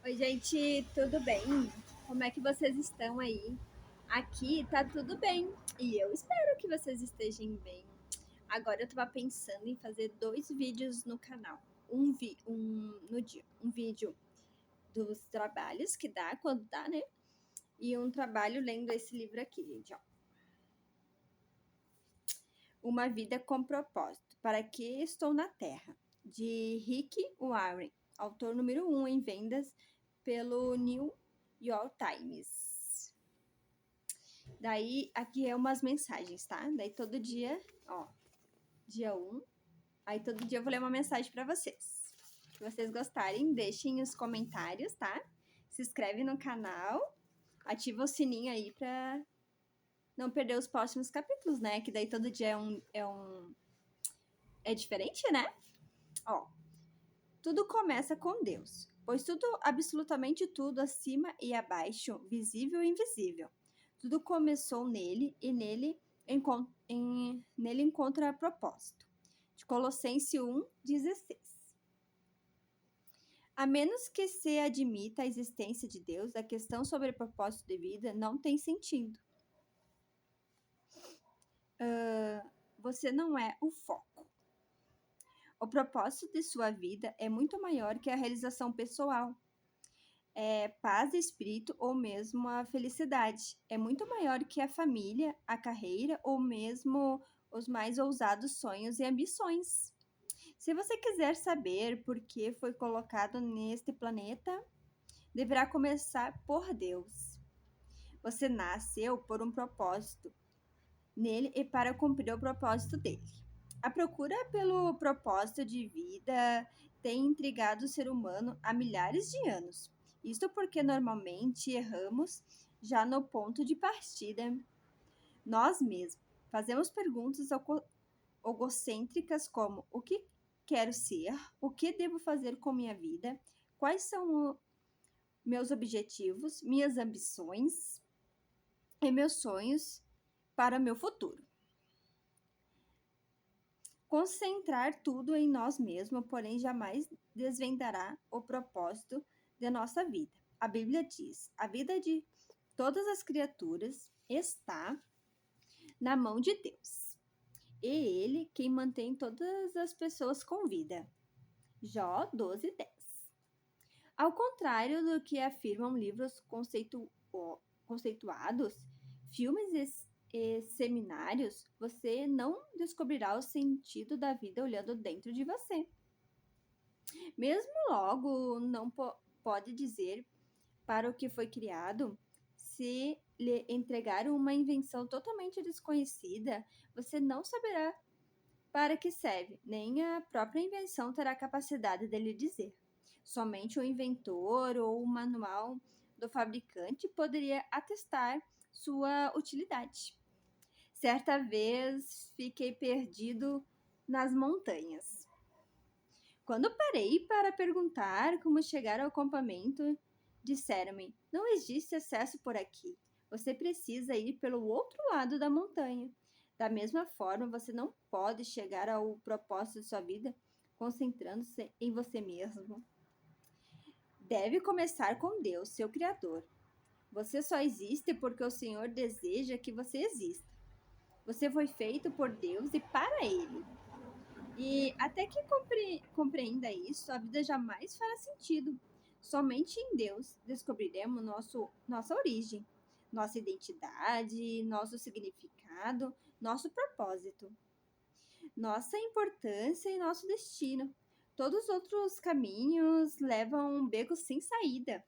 Oi, gente, tudo bem? Como é que vocês estão aí? Aqui tá tudo bem e eu espero que vocês estejam bem. Agora eu tava pensando em fazer dois vídeos no canal. Um no dia. Um vídeo dos trabalhos que dá, quando dá, né? E um trabalho lendo esse livro aqui, gente, ó. Uma Vida com Propósito. Para que estou na Terra? De Rick Warren, autor número 1 em vendas pelo New York Times. Daí, aqui é umas mensagens, tá? Daí todo dia, ó, dia 1. Aí todo dia eu vou ler uma mensagem para vocês. Se vocês gostarem, deixem os comentários, tá? Se inscreve no canal, ativa o sininho aí pra não perder os próximos capítulos, né? Que daí todo dia é diferente, né? Ó, tudo começa com Deus, pois tudo, absolutamente tudo, acima e abaixo, visível e invisível. Tudo começou nele e nele encontra propósito. De Colossenses 1:16. A menos que se admita a existência de Deus, a questão sobre o propósito de vida não tem sentido. Você não é o foco. O propósito de sua vida é muito maior que a realização pessoal. Paz de espírito ou mesmo a felicidade. É muito maior que a família, a carreira ou mesmo os mais ousados sonhos e ambições. Se você quiser saber por que foi colocado neste planeta, deverá começar por Deus. Você nasceu por um propósito nele e para cumprir o propósito dele. A procura pelo propósito de vida tem intrigado o ser humano há milhares de anos. Isto porque normalmente erramos já no ponto de partida. Nós mesmos fazemos perguntas egocêntricas como: o que quero ser? O que devo fazer com minha vida? Quais são meus objetivos, minhas ambições e meus sonhos para meu futuro? Concentrar tudo em nós mesmos, porém jamais desvendará o propósito de nossa vida. A Bíblia diz: a vida de todas as criaturas está na mão de Deus. E Ele quem mantém todas as pessoas com vida. Jó 12:10. Ao contrário do que afirmam livros conceituados, filmes e seminários, você não descobrirá o sentido da vida olhando dentro de você. Mesmo logo, não pode dizer para o que foi criado. Se lhe entregar uma invenção totalmente desconhecida, você não saberá para que serve, nem a própria invenção terá capacidade de lhe dizer. Somente o inventor ou o manual do fabricante poderia atestar sua utilidade. Certa vez fiquei perdido nas montanhas. Quando parei para perguntar como chegar ao acampamento, disseram-me: não existe acesso por aqui. Você precisa ir pelo outro lado da montanha. Da mesma forma, você não pode chegar ao propósito de sua vida concentrando-se em você mesmo. Deve começar com Deus, seu Criador. Você só existe porque o Senhor deseja que você exista. Você foi feito por Deus e para Ele. E até que compreenda isso, a vida jamais fará sentido. Somente em Deus descobriremos nossa origem, nossa identidade, nosso significado, nosso propósito, nossa importância e nosso destino. Todos os outros caminhos levam a um beco sem saída.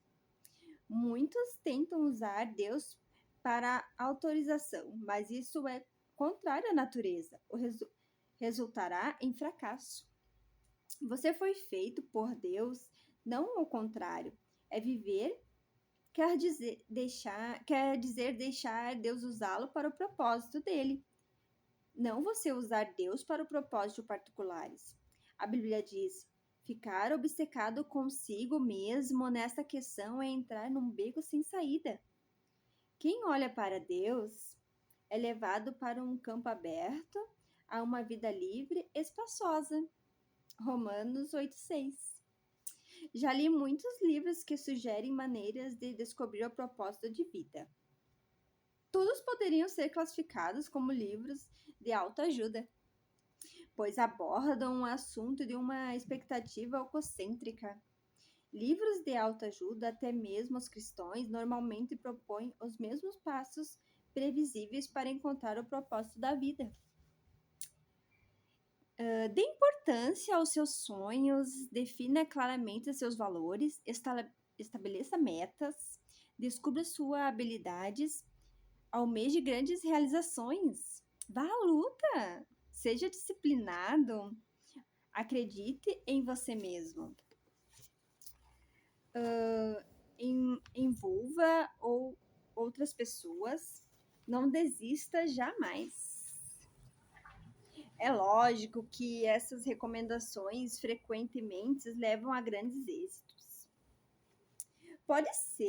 Muitos tentam usar Deus para autorização, mas isso é contrário à natureza. Resultará em fracasso. Você foi feito por Deus, não o contrário. É viver quer dizer deixar Deus usá-lo para o propósito dele. Não você usar Deus para o propósito particulares. A Bíblia diz: ficar obcecado consigo mesmo nessa questão é entrar num beco sem saída. Quem olha para Deus é levado para um campo aberto, a uma vida livre, espaçosa. Romanos 8:6. Já li muitos livros que sugerem maneiras de descobrir o propósito de vida. Todos poderiam ser classificados como livros de autoajuda, pois abordam o assunto de uma expectativa egocêntrica. Livros de autoajuda, até mesmo os cristãos, normalmente propõem os mesmos passos previsíveis para encontrar o propósito da vida. Dê importância aos seus sonhos, defina claramente seus valores, estabeleça metas, descubra suas habilidades, almeje grandes realizações. Vá à luta, seja disciplinado, acredite em você mesmo. Envolva outras pessoas, não desista jamais. É lógico que essas recomendações frequentemente levam a grandes êxitos. Pode-se,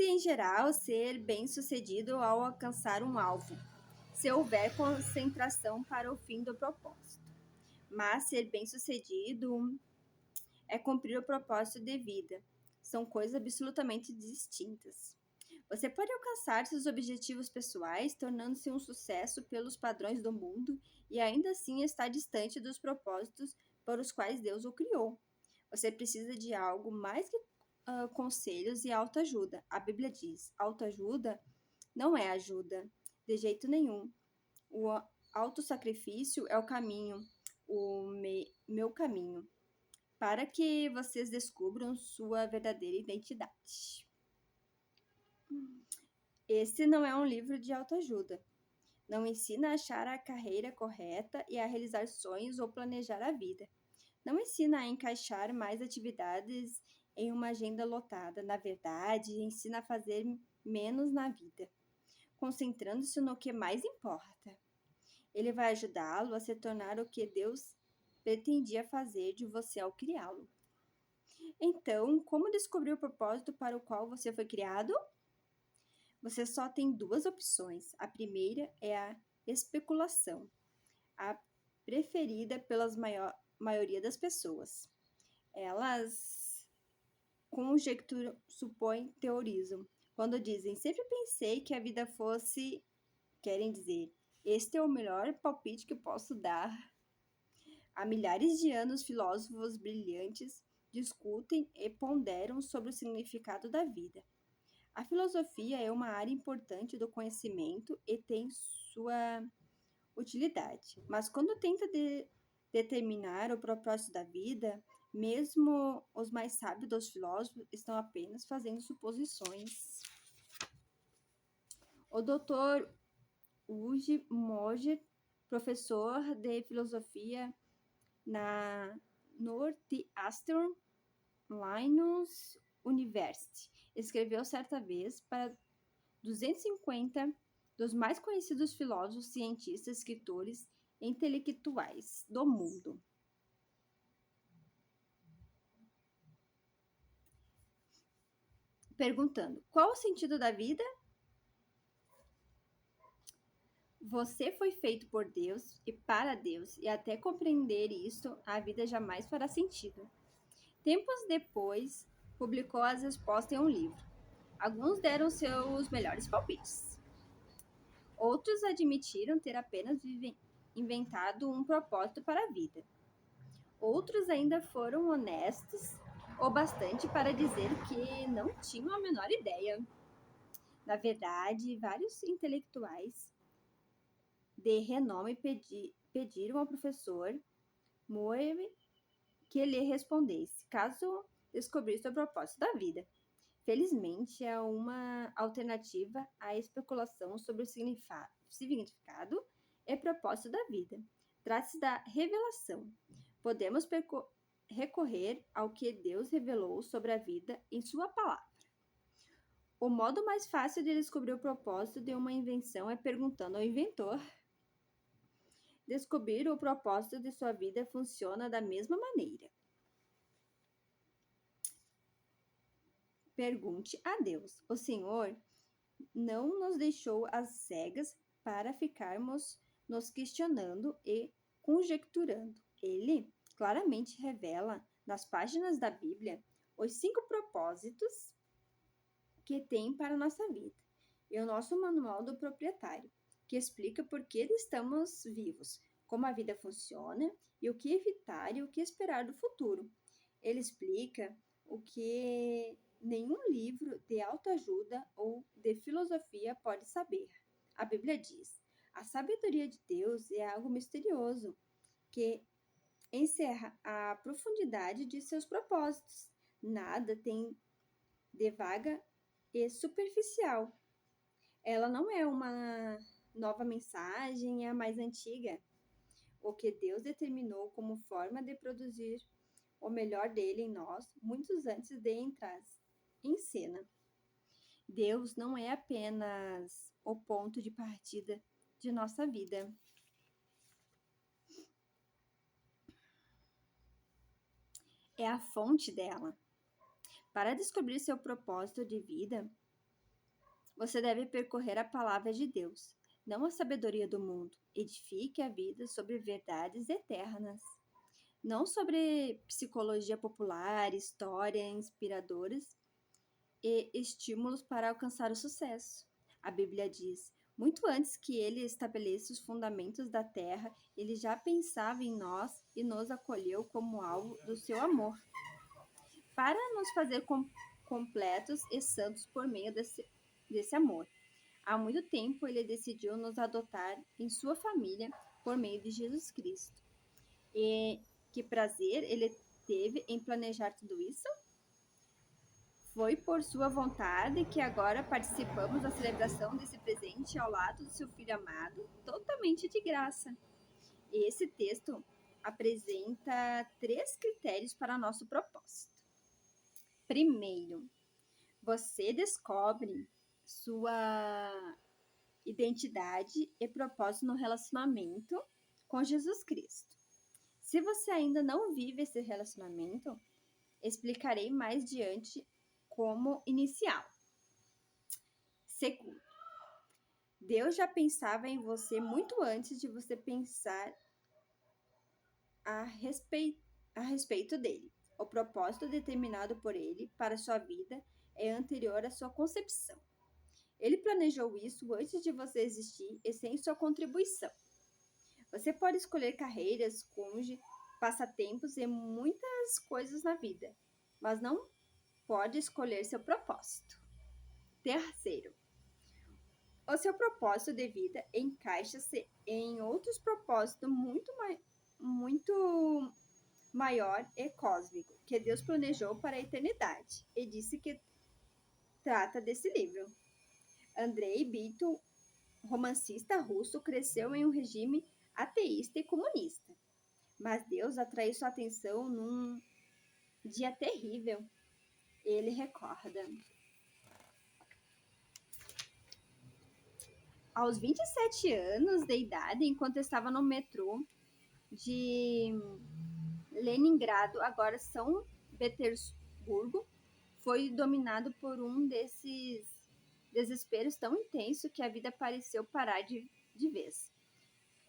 em geral, ser bem-sucedido ao alcançar um alvo, se houver concentração para o fim do propósito. Mas ser bem-sucedido é cumprir o propósito de vida. São coisas absolutamente distintas. Você pode alcançar seus objetivos pessoais, tornando-se um sucesso pelos padrões do mundo e ainda assim estar distante dos propósitos para os quais Deus o criou. Você precisa de algo mais que conselhos e autoajuda. A Bíblia diz: autoajuda não é ajuda, de jeito nenhum. O autossacrifício é o caminho, meu caminho, para que vocês descubram sua verdadeira identidade. Esse não é um livro de autoajuda. Não ensina a achar a carreira correta e a realizar sonhos ou planejar a vida. Não ensina a encaixar mais atividades em uma agenda lotada. Na verdade, ensina a fazer menos na vida, concentrando-se no que mais importa. Ele vai ajudá-lo a se tornar o que Deus pretendia fazer de você ao criá-lo. Então, como descobrir o propósito para o qual você foi criado? Você só tem duas opções. A primeira é a especulação, a preferida pela maioria das pessoas. Elas conjecturam, supõem, teorizam. Quando dizem, sempre pensei que a vida fosse, querem dizer, este é o melhor palpite que posso dar. Há milhares de anos, filósofos brilhantes discutem e ponderam sobre o significado da vida. A filosofia é uma área importante do conhecimento e tem sua utilidade, mas quando tenta determinar o propósito da vida, mesmo os mais sábios dos filósofos estão apenas fazendo suposições. O Dr. Uge Moger, professor de filosofia na Northeastern Linus University, escreveu certa vez para 250 dos mais conhecidos filósofos, cientistas, escritores e intelectuais do mundo. Perguntando: qual o sentido da vida? Você foi feito por Deus e para Deus, e até compreender isso, a vida jamais fará sentido. Tempos depois, publicou as respostas em um livro. Alguns deram seus melhores palpites. Outros admitiram ter apenas inventado um propósito para a vida. Outros ainda foram honestos o bastante para dizer que não tinham a menor ideia. Na verdade, vários intelectuais de renome pediram ao professor Moe que lhe respondesse, caso descobrisse o propósito da vida. Felizmente, é uma alternativa à especulação sobre o significado e propósito da vida. Trata-se da revelação. Podemos recorrer ao que Deus revelou sobre a vida em sua palavra. O modo mais fácil de descobrir o propósito de uma invenção é perguntando ao inventor. Descobrir o propósito de sua vida funciona da mesma maneira. Pergunte a Deus. O Senhor não nos deixou às cegas para ficarmos nos questionando e conjecturando. Ele claramente revela nas páginas da Bíblia os 5 propósitos que tem para a nossa vida e o nosso manual do proprietário, que explica por que estamos vivos, como a vida funciona e o que evitar e o que esperar do futuro. Ele explica o que nenhum livro de autoajuda ou de filosofia pode saber. A Bíblia diz: a sabedoria de Deus é algo misterioso que encerra a profundidade de seus propósitos. Nada tem de vaga e superficial. Ela não é uma nova mensagem, é a mais antiga. O que Deus determinou como forma de produzir o melhor dele em nós, muitos antes de entrar em cena. Deus não é apenas o ponto de partida de nossa vida. É a fonte dela. Para descobrir seu propósito de vida, você deve percorrer a palavra de Deus, não a sabedoria do mundo. Edifique a vida sobre verdades eternas, não sobre psicologia popular, história inspiradoras e estímulos para alcançar o sucesso. A Bíblia diz: muito antes que ele estabeleça os fundamentos da terra, ele já pensava em nós e nos acolheu como alvo do seu amor, para nos fazer completos e santos por meio desse amor. Há muito tempo ele decidiu nos adotar em sua família por meio de Jesus Cristo. E que prazer ele teve em planejar tudo isso? Foi por sua vontade que agora participamos da celebração desse presente ao lado do seu filho amado, totalmente de graça. E esse texto apresenta 3 critérios para nosso propósito. Primeiro, você descobre sua identidade e propósito no relacionamento com Jesus Cristo. Se você ainda não vive esse relacionamento, explicarei mais diante como iniciá-lo. Segundo, Deus já pensava em você muito antes de você pensar a respeito dele. O propósito determinado por ele para sua vida é anterior à sua concepção. Ele planejou isso antes de você existir e sem sua contribuição. Você pode escolher carreiras, cônjuge, passatempos e muitas coisas na vida, mas não pode escolher seu propósito. Terceiro, o seu propósito de vida encaixa-se em outros propósitos muito maior e cósmico que Deus planejou para a eternidade e disse que trata desse livro. Andrei Bito, romancista russo, cresceu em um regime ateísta e comunista, mas Deus atraiu sua atenção num dia terrível. Ele recorda: aos 27 anos de idade, enquanto estava no metrô de Leningrado, agora São Petersburgo, foi dominado por um desses desesperos tão intenso que a vida pareceu parar de vez,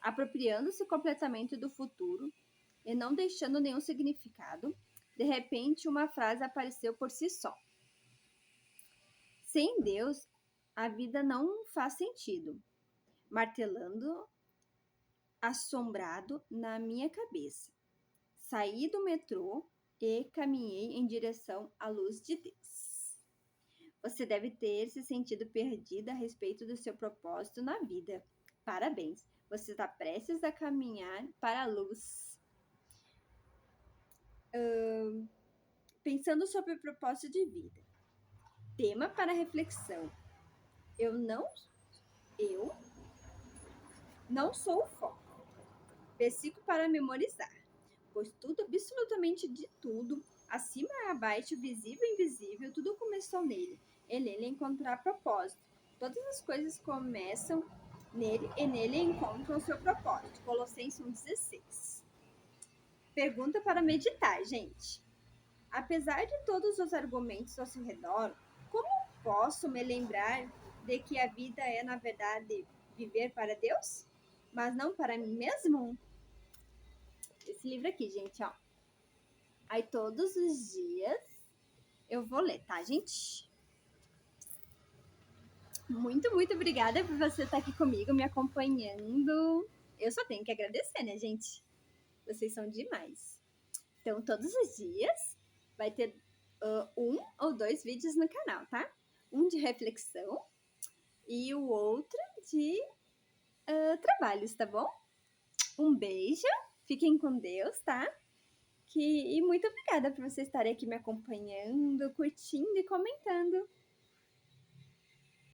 apropriando-se completamente do futuro e não deixando nenhum significado. De repente, uma frase apareceu por si só: sem Deus, a vida não faz sentido. Martelando, assombrado na minha cabeça. Saí do metrô e caminhei em direção à luz de Deus. Você deve ter se sentido perdida a respeito do seu propósito na vida. Parabéns, você está prestes a caminhar para a luz. Pensando sobre o propósito de vida. Tema para reflexão. Eu não sou o foco. Versículo para memorizar. Pois tudo, absolutamente de tudo, acima e abaixo, visível e invisível, tudo começou nele. E nele encontrar propósito. Todas as coisas começam nele e nele encontram o seu propósito. Colossenses 1,16. Pergunta para meditar, gente. Apesar de todos os argumentos ao seu redor, como posso me lembrar de que a vida é, na verdade, viver para Deus, mas não para mim mesmo? Esse livro aqui, gente, ó. Aí todos os dias eu vou ler, tá, gente? Muito, muito obrigada por você estar aqui comigo, me acompanhando. Eu só tenho que agradecer, né, gente? Vocês são demais. Então, todos os dias vai ter um ou dois vídeos no canal, tá? Um de reflexão e o outro de trabalhos, tá bom? Um beijo, fiquem com Deus, tá? E muito obrigada por vocês estarem aqui me acompanhando, curtindo e comentando.